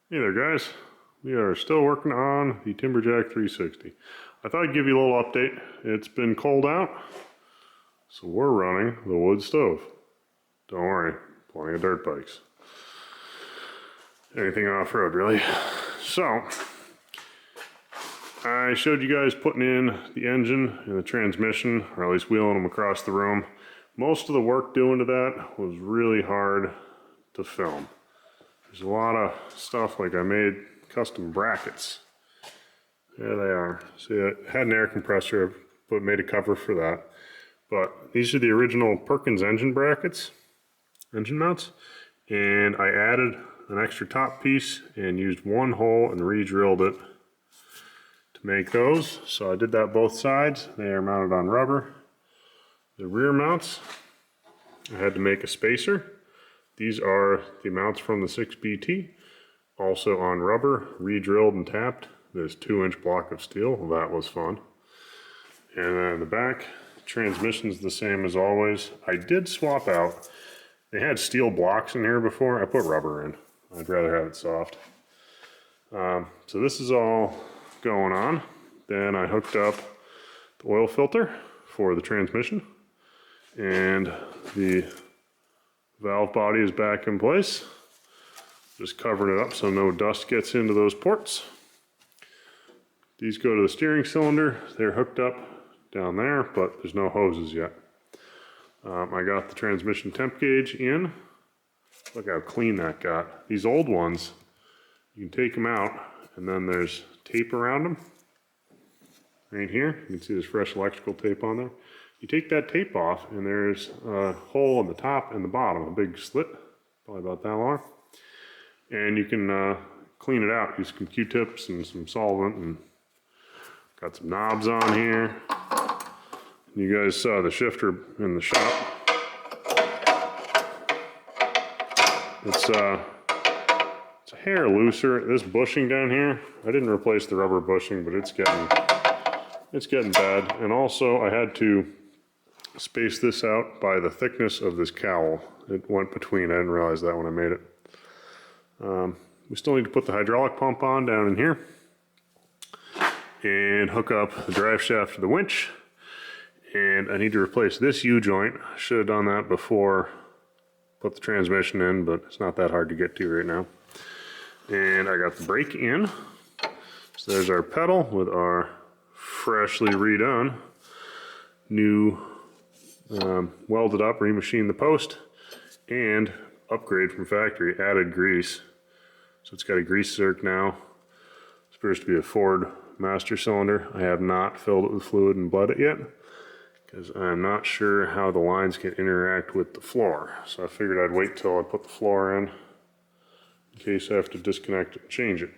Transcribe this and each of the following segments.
Hey there guys, we are still working on the Timberjack 360. I thought I'd give you a little update. It's been cold out, so we're running the wood stove. Don't worry, plenty of dirt bikes. Anything off-road really. So, I showed you guys putting in the engine and the transmission, or at least wheeling them across the room. Most of the work doing to that was really hard to film. There's a lot of stuff, like I made custom brackets. There they are. See, I had an air compressor, but made a cover for that. But these are the original Perkins engine brackets, engine mounts. And I added an extra top piece and used one hole and re-drilled it to make those. So I did that both sides. They are mounted on rubber. The rear mounts, I had to make a spacer. These are the mounts from the 6BT, also on rubber, re-drilled and tapped. This 2-inch block of steel, well, that was fun. And then in the back, transmission's the same as always. I did swap out, they had steel blocks in here before, I put rubber in. I'd rather have it soft. So this is all going on. Then I hooked up the oil filter for the transmission, and the valve body is back in place. Just covering it up so no dust gets into those ports. These go to the steering cylinder. They're hooked up down there, but there's no hoses yet. I got the transmission temp gauge in. Look how clean that got. These old ones, you can take them out, and then there's tape around them. Right here, you can see there's fresh electrical tape on there. You take that tape off, and there's a hole in the top and the bottom, a big slit, probably about that long. And you can clean it out. Use some Q-tips and some solvent, and got some knobs on here. You guys saw the shifter in the shop. It's a hair looser. This bushing down here, I didn't replace the rubber bushing, but it's getting bad. And also, I had to space this out by the thickness of this cowl. It went between. I didn't realize that when I made it. We still need to put the hydraulic pump on down in here and hook up the drive shaft to the winch. And I need to replace this U-joint. I should have done that before put the transmission in, but it's not that hard to get to right now. And I got the brake in. So there's our pedal with our freshly redone new welded up, remachined the post, and upgrade from factory, added grease. So it's got a grease zerk now. It's supposed to be a Ford master cylinder. I have not filled it with fluid and bled it yet, because I'm not sure how the lines can interact with the floor. So I figured I'd wait till I put the floor in case I have to disconnect it and change it.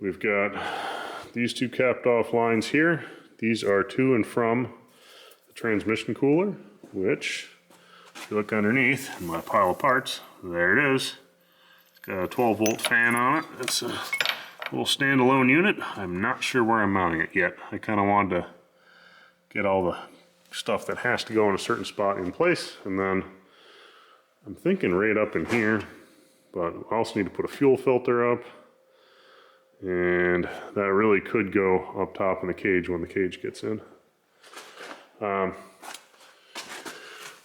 We've got these two capped off lines here. These are to and from the transmission cooler, which, if you look underneath in my pile of parts, there it is. It's got a 12-volt fan on it. It's a little standalone unit. I'm not sure where I'm mounting it yet. I kind of wanted to get all the stuff that has to go in a certain spot in place, and then I'm thinking right up in here, but I also need to put a fuel filter up, and that really could go up top in the cage when the cage gets in.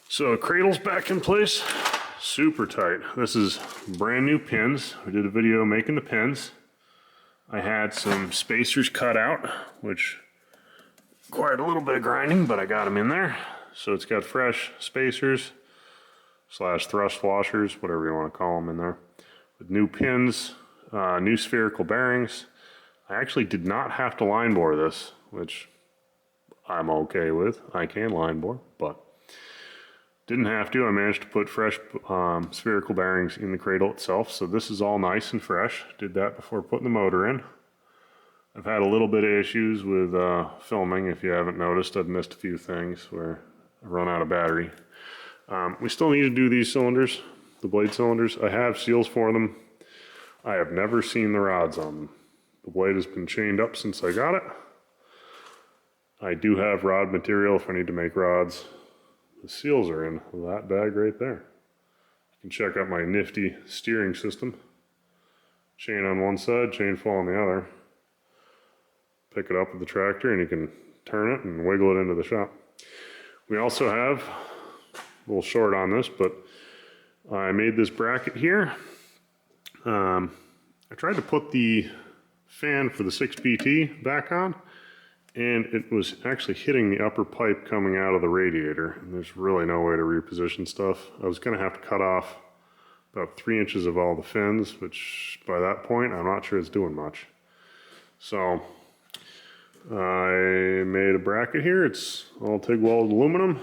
So Cradle's back in place, super tight. This is brand new pins. We did a video making the pins. I had some spacers cut out, which required a little bit of grinding, but I got them in there. So it's got fresh spacers / thrust washers, whatever you want to call them, in there, with new pins, new spherical bearings. I actually did not have to line bore this, which I'm okay with. I can line bore, but didn't have to. I managed to put fresh spherical bearings in the cradle itself, so this is all nice and fresh. Did that before putting the motor in. I've had a little bit of issues with filming. If you haven't noticed, I've missed a few things where I run out of battery. We still need to do these cylinders, the blade cylinders. I have seals for them. I have never seen the rods on them. The blade has been chained up since I got it. I do have rod material if I need to make rods. The seals are in that bag right there. You can check out my nifty steering system. chain on one side, chain fall on the other. Pick it up with the tractor and you can turn it and wiggle it into the shop. We also have, a little short on this, but I made this bracket here. I tried to put the fan for the 6BT back on, and it was actually hitting the upper pipe coming out of the radiator, and there's really no way to reposition stuff. I was going to have to cut off about 3 inches of all the fins, which by that point I'm not sure it's doing much. So I made a bracket here. It's all TIG welded aluminum,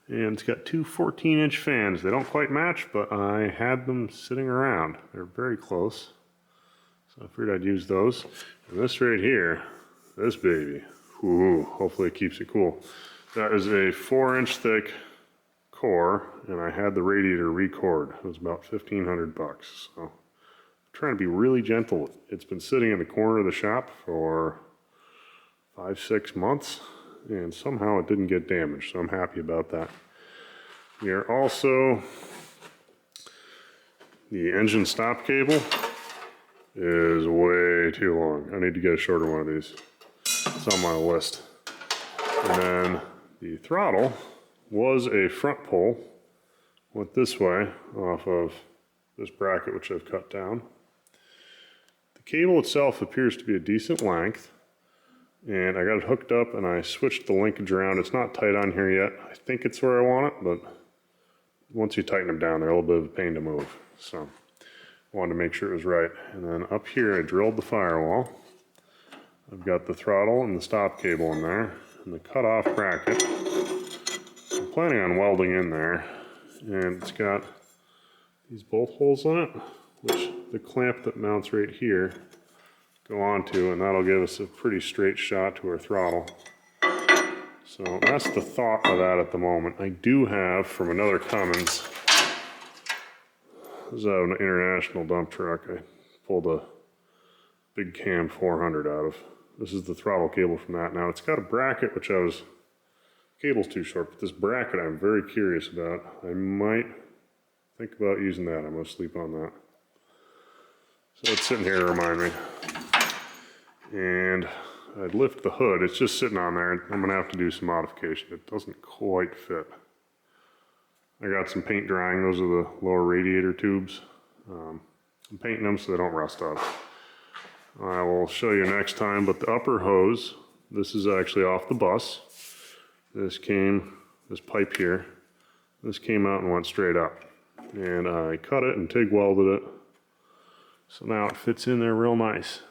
and it's got two 14-inch fans. They don't quite match, but I had them sitting around. They're very close, so I figured I'd use those. And this right here, this baby, ooh, hopefully it keeps it cool. That is a 4-inch thick core, and I had the radiator re-cored. It was about $1,500 bucks. So I'm trying to be really gentle. It's been sitting in the corner of the shop for 5-6 months, and somehow it didn't get damaged, so I'm happy about that. Here also, the engine stop cable is way too long. I need to get a shorter one of these. It's on my list. And then the throttle was a front pull. Went this way off of this bracket, which I've cut down. The cable itself appears to be a decent length, and I got it hooked up and I switched the linkage around. It's not tight on here yet. I think it's where I want it, but once you tighten them down, they're a little bit of a pain to move. So I wanted to make sure it was right. And then up here, I drilled the firewall. I've got the throttle and the stop cable in there, and the cutoff bracket. I'm planning on welding in there, and it's got these bolt holes in it, which the clamp that mounts right here go onto, and that'll give us a pretty straight shot to our throttle. So that's the thought of that at the moment. I do have from another Cummins, this is out of an international dump truck, I pulled a big cam 400 out of. This is the throttle cable from that. Now it's got a bracket, which cable's too short, but this bracket I'm very curious about. I might think about using that. I'm gonna sleep on that. So it's sitting here to remind me. And I'd lift the hood. It's just sitting on there. I'm gonna have to do some modification. It doesn't quite fit. I got some paint drying. Those are the lower radiator tubes. I'm painting them so they don't rust off. I will show you next time, but the upper hose, this is actually off the bus. This pipe here, this came out and went straight up. And I cut it and TIG welded it. So now it fits in there real nice.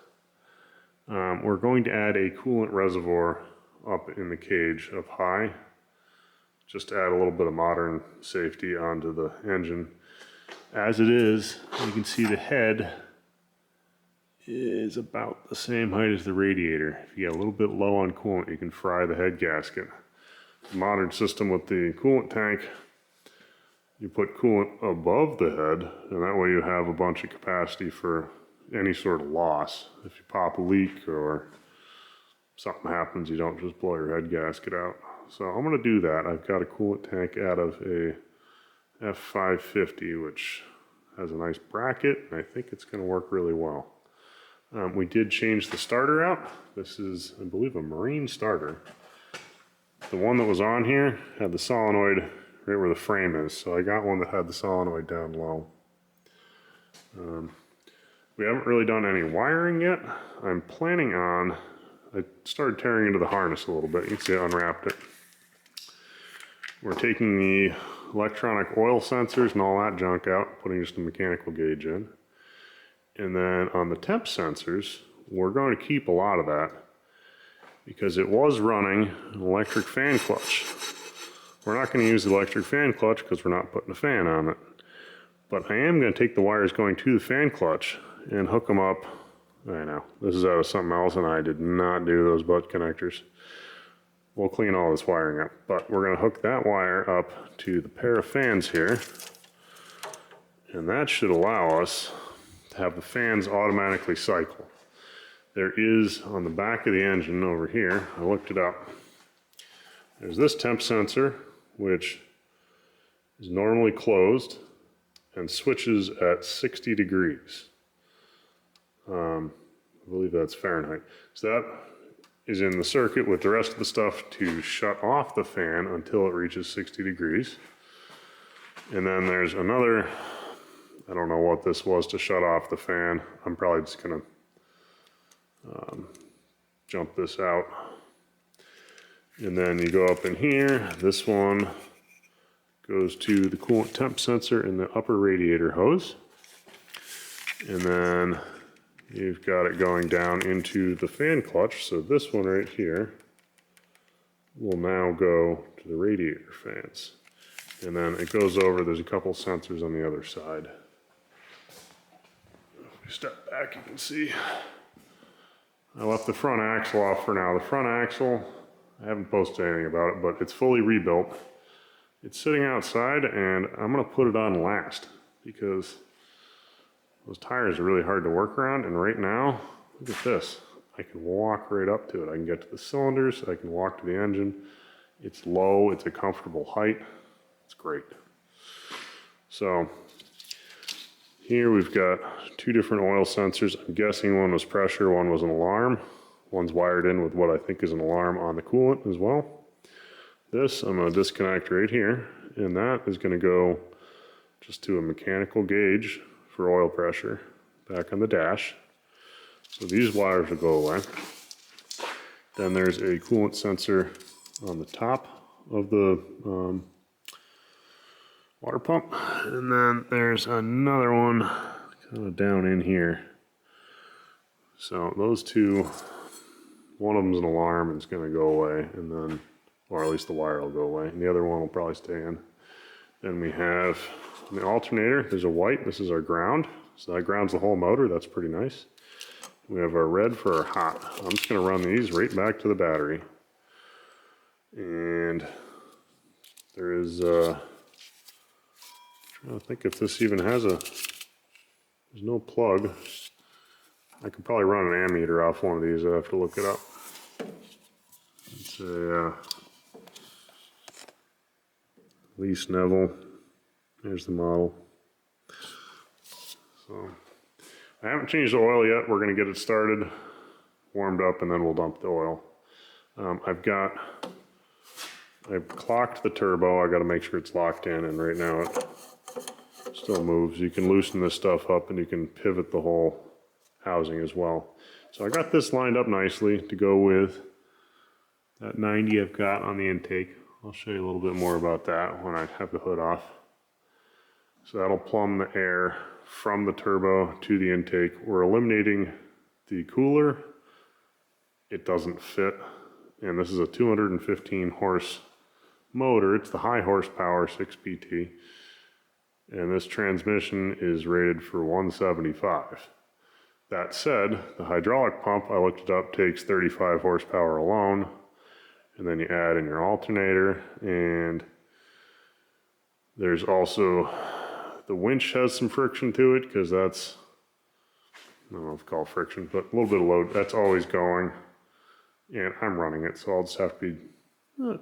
We're going to add a coolant reservoir up in the cage up high, just to add a little bit of modern safety onto the engine. As it is, you can see the head is about the same height as the radiator. If you get a little bit low on coolant, you can fry the head gasket. The modern system with the coolant tank, you put coolant above the head, and that way you have a bunch of capacity for any sort of loss. If you pop a leak or something happens, you don't just blow your head gasket out. So I'm gonna do that. I've got a coolant tank out of a F550, which has a nice bracket, and I think it's gonna work really well. We did change the starter out. This is, I believe, a marine starter. The one that was on here had the solenoid right where the frame is, so I got one that had the solenoid down low. We haven't really done any wiring yet. I'm planning on, I started tearing into the harness a little bit. You can see I unwrapped it. We're taking the electronic oil sensors and all that junk out, putting just a mechanical gauge in. And then on the temp sensors, we're going to keep a lot of that because it was running an electric fan clutch. We're not going to use the electric fan clutch because we're not putting a fan on it. But I am going to take the wires going to the fan clutch and hook them up. I know, this is out of something else and I did not do those butt connectors. We'll clean all this wiring up, but we're going to hook that wire up to the pair of fans here. And that should allow us to have the fans automatically cycle. There is on the back of the engine over here, I looked it up. There's this temp sensor, which is normally closed and switches at 60 degrees. I believe that's Fahrenheit. So that is in the circuit with the rest of the stuff to shut off the fan until it reaches 60 degrees. And then there's another, I don't know what this was to shut off the fan. I'm probably just gonna jump this out. And then you go up in here, this one goes to the coolant temp sensor in the upper radiator hose. And then you've got it going down into the fan clutch. So this one right here will now go to the radiator fans. And then it goes over, there's a couple sensors on the other side. If we step back, you can see I left the front axle off for now. The front axle, I haven't posted anything about it, but it's fully rebuilt. It's sitting outside, and I'm gonna put it on last because those tires are really hard to work around, and right now, look at this. I can walk right up to it. I can get to the cylinders, I can walk to the engine. It's low, it's a comfortable height. It's great. So here we've got two different oil sensors. I'm guessing one was pressure, one was an alarm. One's wired in with what I think is an alarm on the coolant as well. This I'm going to disconnect right here, and that is going to go just to a mechanical gauge for oil pressure back on the dash. So these wires will go away. Then there's a coolant sensor on the top of the water pump, and then there's another one kind of down in here. So those two, one of them's an alarm and it's going to go away, and then, or at least the wire will go away, and the other one will probably stay in. Then we have the alternator. There's a white, this is our ground, so that grounds the whole motor. That's pretty nice. We have our red for our hot. I'm just going to run these right back to the battery. And there is I don't think if this even has there's no plug. I could probably run an ammeter off one of these. I'd have to look it up. It's a Lee Neville. There's the model. So I haven't changed the oil yet. We're going to get it started, warmed up, and then we'll dump the oil. I've clocked the turbo. I got to make sure it's locked in, and right now it still moves. You can loosen this stuff up and you can pivot the whole housing as well. So I got this lined up nicely to go with that 90 I've got on the intake. I'll show you a little bit more about that when I have the hood off. So that'll plumb the air from the turbo to the intake. We're eliminating the cooler. It doesn't fit. And this is a 215 horse motor. It's the high horsepower 6 PT. And this transmission is rated for 175. That said, the hydraulic pump, I looked it up, takes 35 horsepower alone. And then you add in your alternator, and there's also, the winch has some friction to it, because that's, I don't know if it's called friction, but a little bit of load, that's always going. And I'm running it, so I'll just have to be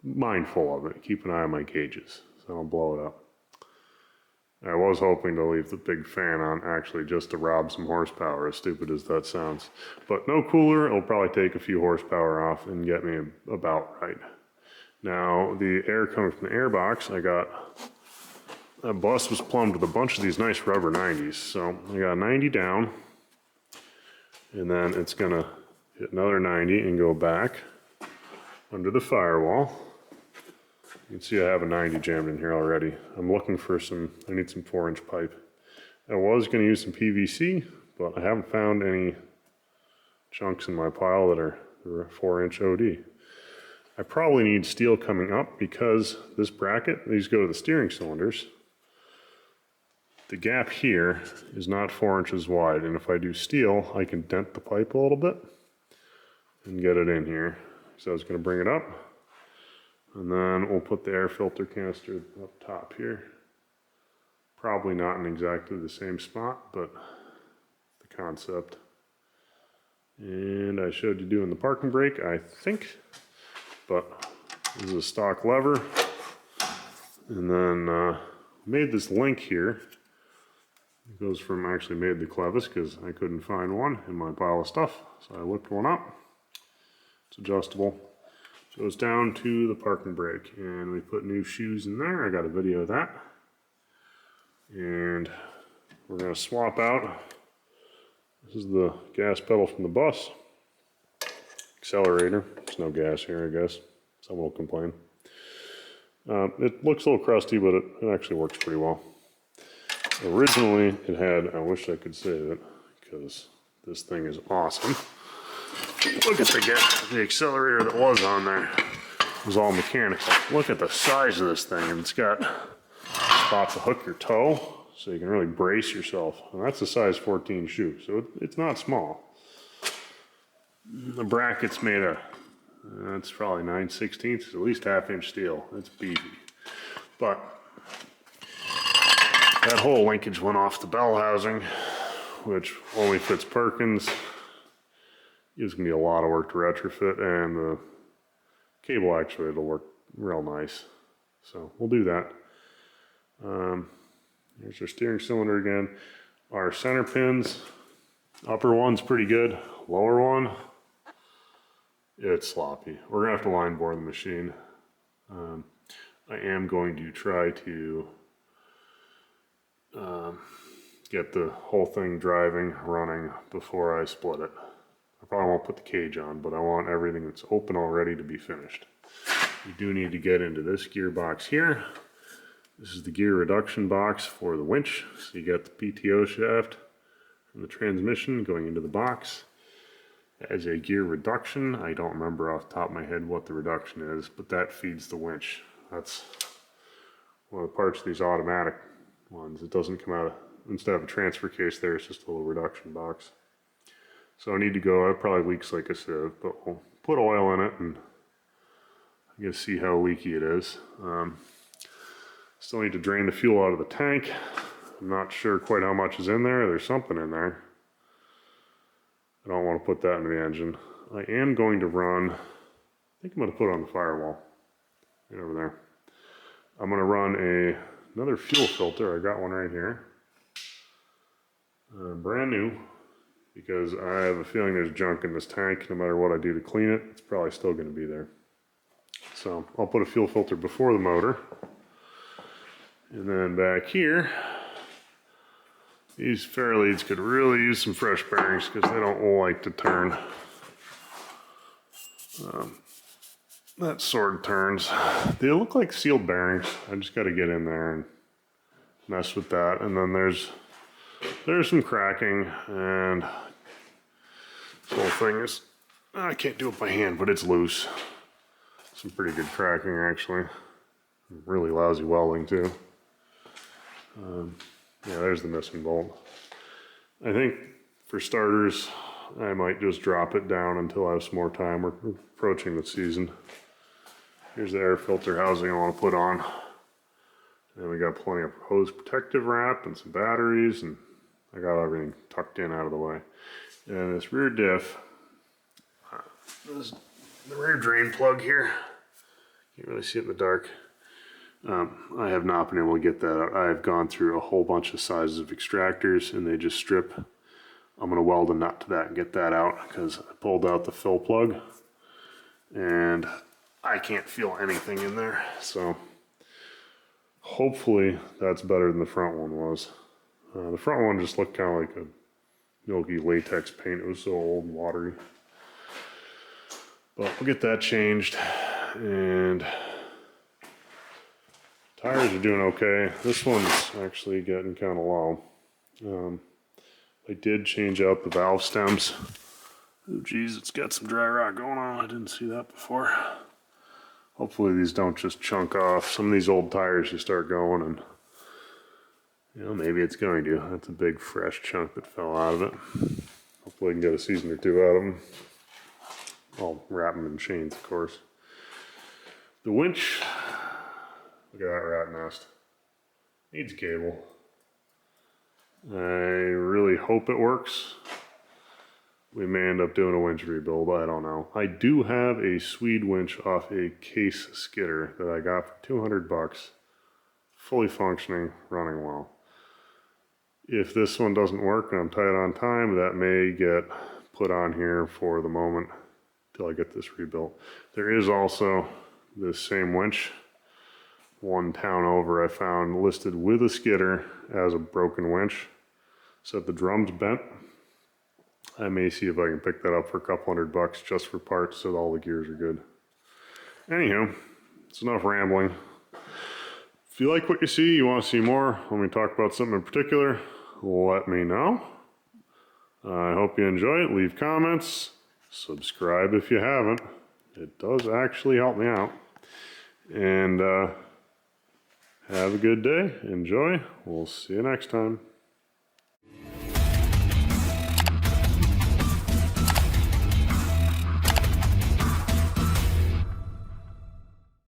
mindful of it, keep an eye on my gauges, so I don't blow it up. I was hoping to leave the big fan on actually just to rob some horsepower, as stupid as that sounds. But no cooler, it'll probably take a few horsepower off and get me about right. Now, the air coming from the air box, that bus was plumbed with a bunch of these nice rubber 90s. So I got 90 down, and then it's gonna hit another 90 and go back under the firewall. You can see I have a 90 jammed in here already. I'm looking for I need some 4-inch pipe. I was going to use some PVC, but I haven't found any chunks in my pile that are 4-inch OD. I probably need steel coming up because this bracket, these go to the steering cylinders. The gap here is not 4 inches wide, and if I do steel, I can dent the pipe a little bit and get it in here. So I was going to bring it up. And then we'll put the air filter canister up top here. Probably not in exactly the same spot, but the concept. And I showed you doing the parking brake, I think. But this is a stock lever. And then made this link here It goes from, I actually made the clevis because I couldn't find one in my pile of stuff. So I whipped one up. It's adjustable. Goes down to the parking brake, and we put new shoes in there. I got a video of that. And we're going to swap out. This is the gas pedal from the bus. Accelerator. There's no gas here, I guess. Someone will complain. It looks a little crusty, but it actually works pretty well. Originally, it had, I wish I could save it, because this thing is awesome. Look at the accelerator that was on there. It was all mechanical. Look at the size of this thing, and it's got spots to hook your toe, so you can really brace yourself. And that's a size 14 shoe, so it's not small. The bracket's made of, it's probably 9/16, at least half-inch steel. It's beefy. But that whole linkage went off the bell housing, which only fits Perkins. It's going to be a lot of work to retrofit, and the cable actuator will work real nice. So we'll do that. Here's our steering cylinder again. Our center pins, upper one's pretty good. Lower one, it's sloppy. We're going to have to line bore the machine. I am going to try to get the whole thing driving, running before I split it. I probably won't put the cage on, but I want everything that's open already to be finished. You do need to get into this gearbox here. This is the gear reduction box for the winch. So you got the PTO shaft from the transmission going into the box. As a gear reduction, I don't remember off the top of my head what the reduction is, but that feeds the winch. That's one of the parts of these automatic ones. It doesn't come out, instead of a transfer case there, it's just a little reduction box. So I need to go, it probably leaks like a sieve, but we'll put oil in it and I guess see how leaky it is. Still need to drain the fuel out of the tank. I'm not sure quite how much is in there. There's something in there. I don't want to put that in the engine. I am going to run, I think I'm going to put it on the firewall, right over there. I'm going to run another fuel filter. I got one right here. Brand new, because I have a feeling there's junk in this tank. No matter what I do to clean it, it's probably still going to be there. So I'll put a fuel filter before the motor. And then back here, these fairleads could really use some fresh bearings because they don't like to turn. That sword turns. They look like sealed bearings. I just got to get in there and mess with that. And then there's some cracking, and this whole thing is, I can't do it by hand, but it's loose. Some pretty good cracking actually. Really lousy welding too. Yeah, there's the missing bolt. I think for starters, I might just drop it down until I have some more time. We're approaching the season. Here's the air filter housing I want to put on. And we got plenty of hose protective wrap and some batteries, and I got everything tucked in out of the way. And this rear diff, this is the rear drain plug here. Can't really see it in the dark. I have not been able to get that out. I've gone through a whole bunch of sizes of extractors and they just strip. I'm going to weld a nut to that and get that out because I pulled out the fill plug and I can't feel anything in there. So hopefully that's better than the front one was. The front one just looked kind of like a milky latex paint. It was so old and watery. But we'll get that changed, and tires are doing okay. This one's actually getting kind of low. I did change out the valve stems. Oh geez, it's got some dry rot going on. I didn't see that before. Hopefully these don't just chunk off. Some of these old tires you start going and, you know, maybe it's going to. That's a big fresh chunk that fell out of it. Hopefully I can get a season or two out of them. I'll wrap them in chains, of course. The winch, look at that rat nest. Needs cable. I really hope it works. We may end up doing a winch rebuild, I don't know. I do have a Swede winch off a case skidder that I got for 200 bucks. Fully functioning, running well. If this one doesn't work and I'm tight on time, that may get put on here for the moment till I get this rebuilt. There is also this same winch, one town over, I found listed with a skidder as a broken winch. Said the drum's bent. I may see if I can pick that up for a couple $100 just for parts so that all the gears are good. Anywho, it's enough rambling. If you like what you see, you want to see more, when we talk about something in particular, let me know. I hope you enjoy it. Leave comments. Subscribe if you haven't. It does actually help me out. And have a good day. Enjoy. We'll see you next time.